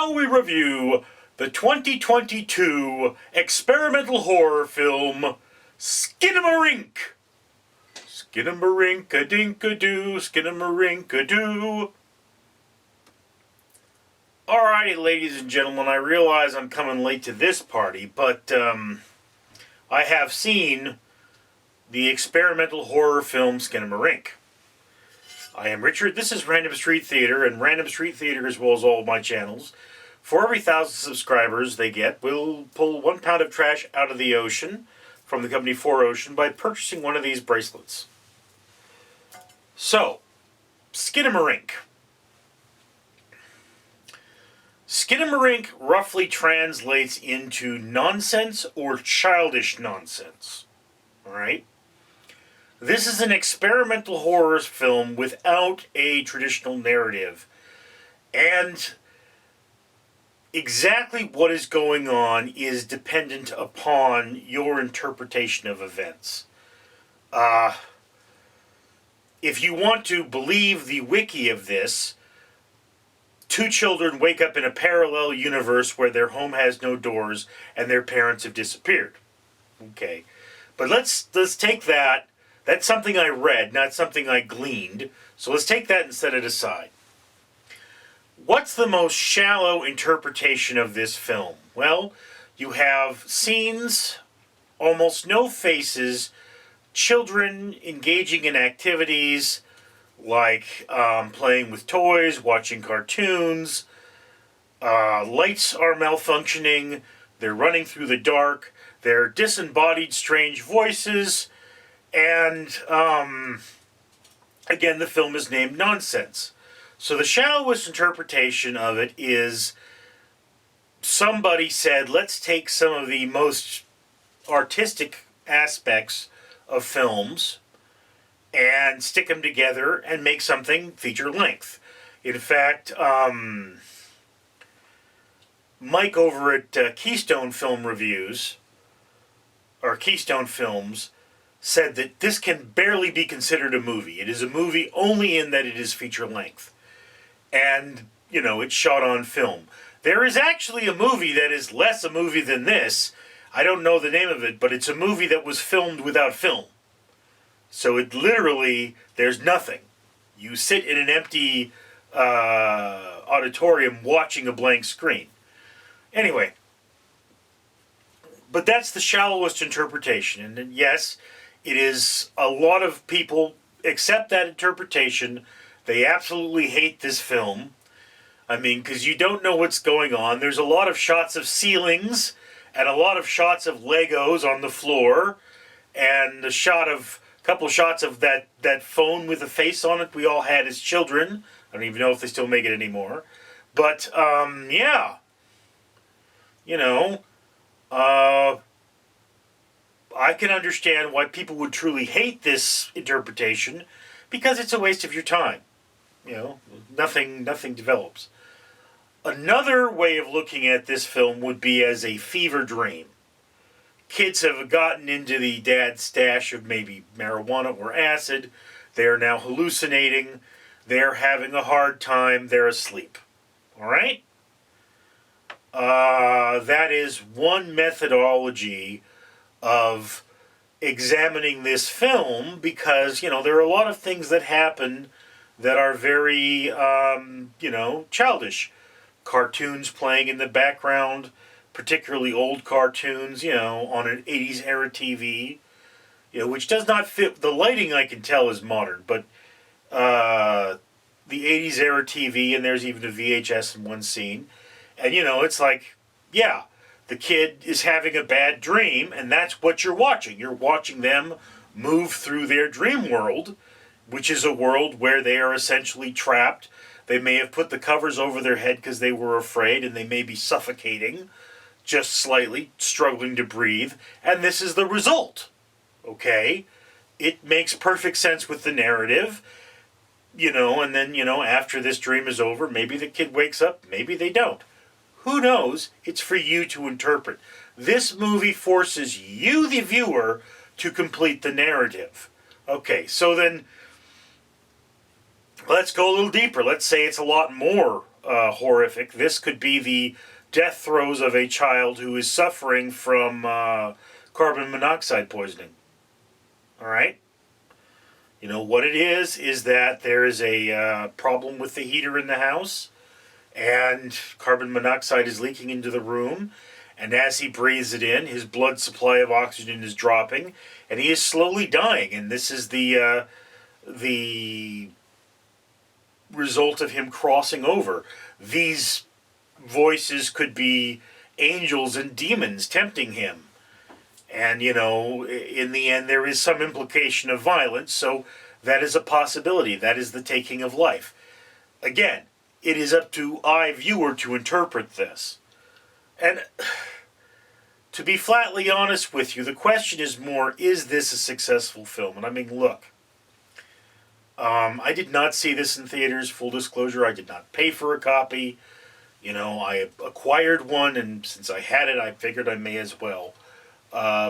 now we review the 2022 experimental horror film, Skinamarink. Skinamarink-a-dink-a-doo, Skinamarink-a-doo. Alrighty, ladies and gentlemen, I realize I'm coming late to this party, but I have seen the experimental horror film Skinamarink. I am Richard, this is Random Street Theater, and Random Street Theater, as well as all of my channels, for every 1,000 subscribers they get, will pull 1 pound of trash out of the ocean from the company 4Ocean by purchasing one of these bracelets. So, Skinamarink. Skinamarink roughly translates into nonsense or childish nonsense. Alright? This is an experimental horror film without a traditional narrative. And exactly what is going on is dependent upon your interpretation of events. If you want to believe the wiki of this, 2 children wake up in a parallel universe where their home has no doors and their parents have disappeared. Okay. But let's take that. That's something I read, not something I gleaned. So let's take that and set it aside. What's the most shallow interpretation of this film? Well, you have scenes, almost no faces, children engaging in activities like playing with toys, watching cartoons, lights are malfunctioning, they're running through the dark, they're disembodied strange voices, and again, the film is named Nonsense. So the shallowest interpretation of it is somebody said, let's take some of the most artistic aspects of films and stick them together and make something feature length. In fact, Mike over at Keystone Film Reviews, or Keystone Films, said that this can barely be considered a movie. It is a movie only in that it is feature length. And, you know, it's shot on film. There is actually a movie that is less a movie than this. I don't know the name of it, but it's a movie that was filmed without film. So it literally, there's nothing. You sit in an empty auditorium watching a blank screen. Anyway, but that's the shallowest interpretation. And yes, it is, a lot of people accept that interpretation. They absolutely hate this film. I mean, because you don't know what's going on. There's a lot of shots of ceilings and a lot of shots of Legos on the floor and a couple shots of that phone with a face on it we all had as children. I don't even know if they still make it anymore. But, yeah. You know, I can understand why people would truly hate this interpretation, because it's a waste of your time. You know, nothing develops. Another way of looking at this film would be as a fever dream. Kids have gotten into the dad's stash of maybe marijuana or acid. They are now hallucinating. They're having a hard time. They're asleep. All right? That is one methodology of examining this film, because, you know, there are a lot of things that happen that are very, you know, childish. Cartoons playing in the background, particularly old cartoons, you know, on an 80s era TV, you know, which does not fit. The lighting, I can tell, is modern, but the 80s era TV, and there's even a VHS in one scene, and, you know, it's like, yeah, the kid is having a bad dream, and that's what you're watching. You're watching them move through their dream world, which is a world where they are essentially trapped. They may have put the covers over their head because they were afraid, and they may be suffocating, just slightly, struggling to breathe, and this is the result. Okay? It makes perfect sense with the narrative, you know, and then, you know, after this dream is over, maybe the kid wakes up, maybe they don't. Who knows? It's for you to interpret. This movie forces you, the viewer, to complete the narrative. Okay, so then let's go a little deeper. Let's say it's a lot more horrific. This could be the death throes of a child who is suffering from carbon monoxide poisoning. All right? You know, what it is that there is a problem with the heater in the house, and carbon monoxide is leaking into the room, and as he breathes it in, his blood supply of oxygen is dropping, and he is slowly dying, and this is the result of him crossing over. These voices could be angels and demons tempting him. And, you know, in the end, there is some implication of violence, so that is a possibility. That is the taking of life. Again, it is up to viewer to interpret this. And to be flatly honest with you, the question is more, is this a successful film? And I mean, look, I did not see this in theaters, full disclosure. I did not pay for a copy. You know, I acquired one, and since I had it, I figured I may as well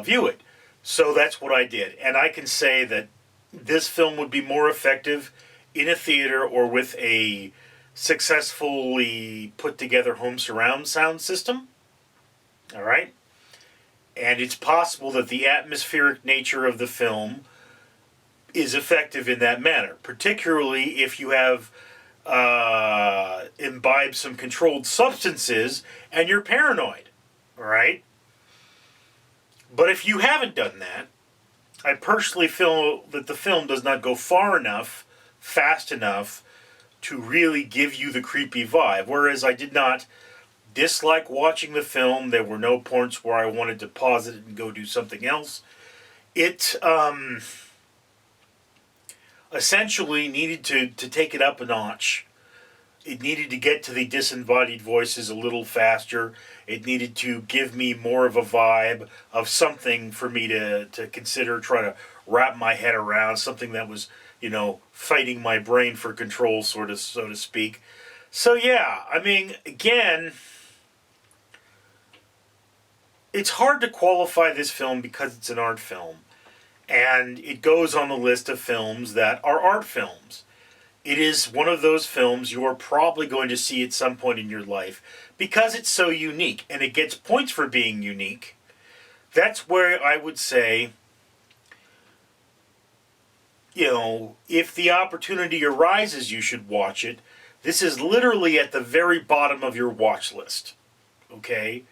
view it. So that's what I did. And I can say that this film would be more effective in a theater or with a successfully put together home surround sound system. All right? And it's possible that the atmospheric nature of the film is effective in that manner, particularly if you have imbibed some controlled substances and you're paranoid. All right? But if you haven't done that, I personally feel that the film does not go far enough, fast enough, to really give you the creepy vibe. Whereas I did not dislike watching the film. There were no points where I wanted to pause it and go do something else. It essentially needed to take it up a notch. It needed to get to the disembodied voices a little faster. It needed to give me more of a vibe of something for me to consider, try to wrap my head around, something that was, you know, fighting my brain for control, so to speak. So yeah, I mean, again, it's hard to qualify this film because it's an art film. And it goes on the list of films that are art films. It is one of those films you are probably going to see at some point in your life because it's so unique, and it gets points for being unique. That's where I would say, you know, if the opportunity arises, you should watch it. This is literally at the very bottom of your watch list. Okay?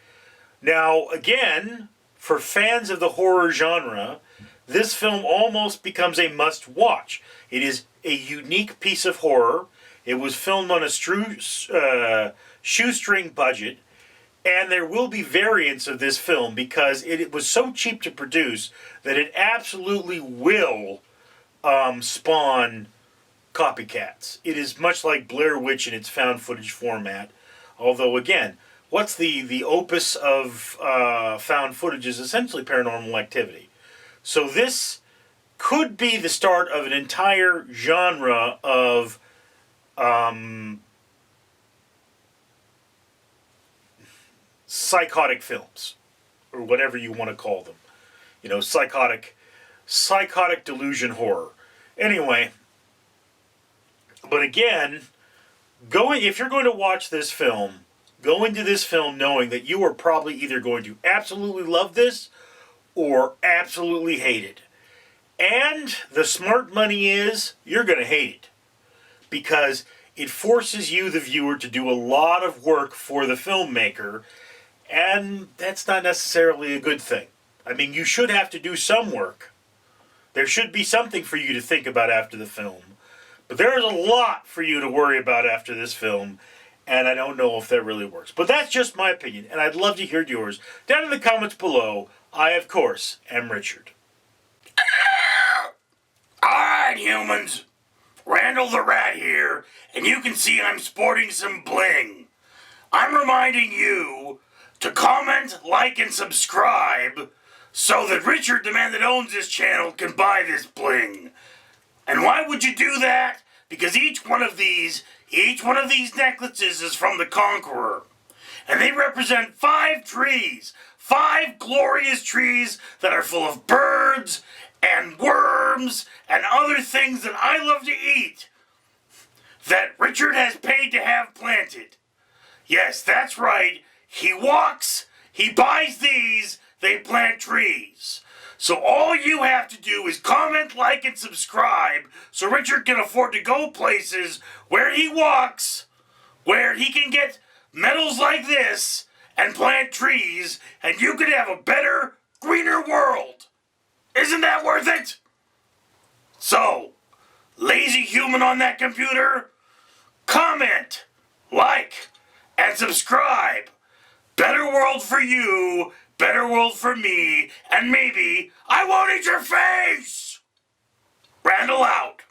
Now, again, for fans of the horror genre, this film almost becomes a must-watch. It is a unique piece of horror. It was filmed on a shoestring budget, and there will be variants of this film because it was so cheap to produce that it absolutely will spawn copycats. It is much like Blair Witch in its found footage format. Although, again, what's the opus of found footage is essentially Paranormal Activity. So this could be the start of an entire genre of psychotic films, or whatever you want to call them. You know, psychotic delusion horror. Anyway, but again, if you're going to watch this film, go into this film knowing that you are probably either going to absolutely love this or absolutely hate it. And the smart money is, you're going to hate it. Because it forces you, the viewer, to do a lot of work for the filmmaker, and that's not necessarily a good thing. I mean, you should have to do some work. There should be something for you to think about after the film. But there's a lot for you to worry about after this film, and I don't know if that really works. But that's just my opinion, and I'd love to hear yours down in the comments below. I, of course, am Richard. Alright, humans. Randall the Rat here, and you can see I'm sporting some bling. I'm reminding you to comment, like, and subscribe so that Richard, the man that owns this channel, can buy this bling. And why would you do that? Because each one of these necklaces is from the Conqueror. And they represent 5 trees. 5 glorious trees that are full of birds and worms and other things that I love to eat. that Richard has paid to have planted. Yes, that's right. He walks, he buys these, they plant trees. So all you have to do is comment, like, and subscribe so Richard can afford to go places where he walks, where he can get medals like this and plant trees, and you could have a better, greener world. Isn't that worth it? So, lazy human on that computer, comment, like, and subscribe. Better world for you, better world for me, and maybe I won't eat your face! Randall out.